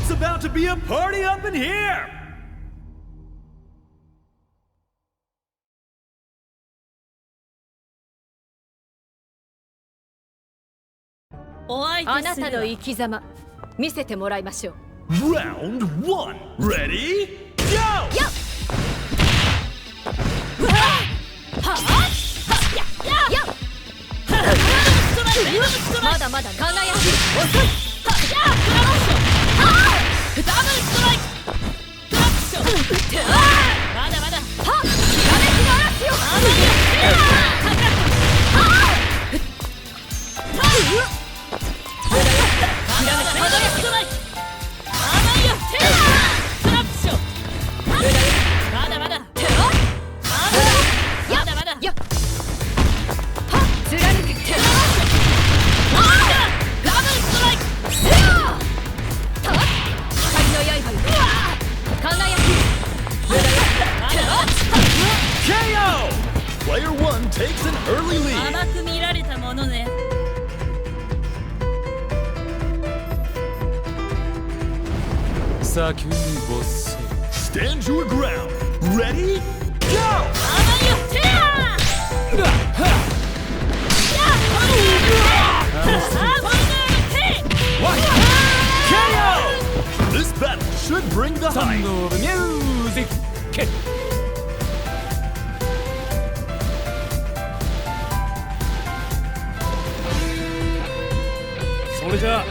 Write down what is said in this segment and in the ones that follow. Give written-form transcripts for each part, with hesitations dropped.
It's about to be a party up in here! あなたの生き様見せてもらいましょう。 Round 1 Ready? Go! まだまだ輝き遅い。ダブルストライク。トラップショー。まだまだ。きらめきの嵐よ。Player 1 takes an early lead. 甘く見られたものね。先にボス。 Stand your ground. Ready? Go! KO! This battle should bring the hype. Sound of music. Kick. それじゃあ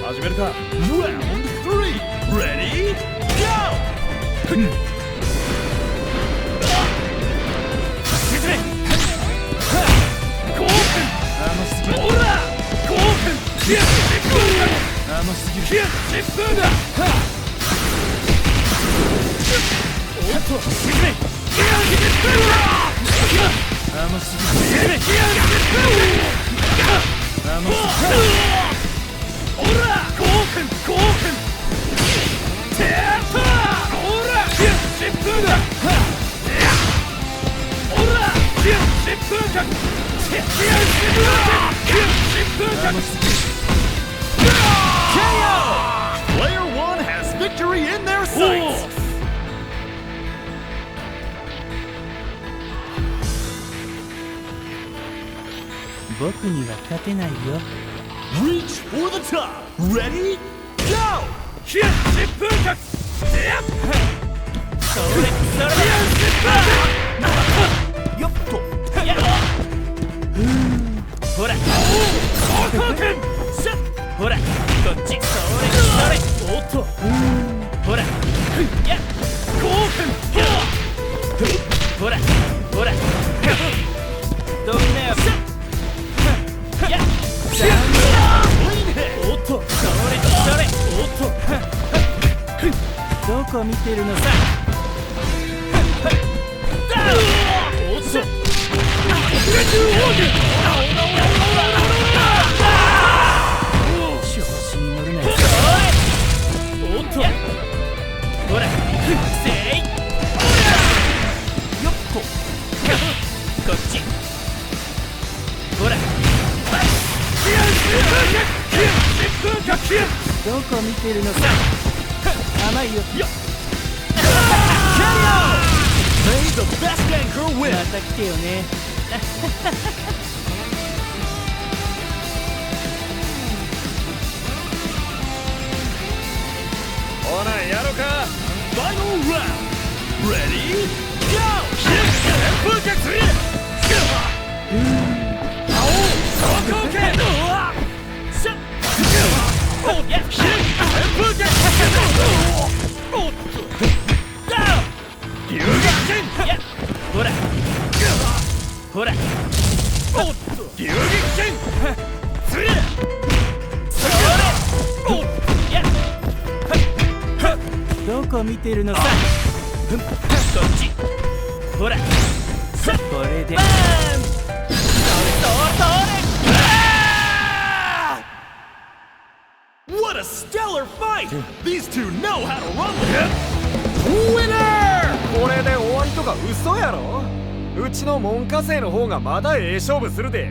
始めるか。Round 3 Ready? Go! Player 1 has victory in their sights. 僕には勝てないよ。 Reach for the top. Ready? Go! よっと。ほらほらこっちそれおっとほらやっほらほらどんなやつやっおっとそれおっとどこ見てるのさ。おっと調子に乗るなよ。おっとほらせいよっとこっちほらどこ見てるのさ。甘いよ。May the best anchor ま win. た来てよね。ほらやろうか。Final round. Ready? Go! 風脚する。青走行剣。しゃっ。おっや。風脚。おっと。ダウン。流撃剣。やっほらほらおっと。流撃剣。つれ。それおっやっどこ見てるのさ。こっちほらさこれでバーンそれ What a stellar fight! These two know how to run with it. Winner! これで終わりとか嘘やろ。うちの門下生の方がまだ勝負するで。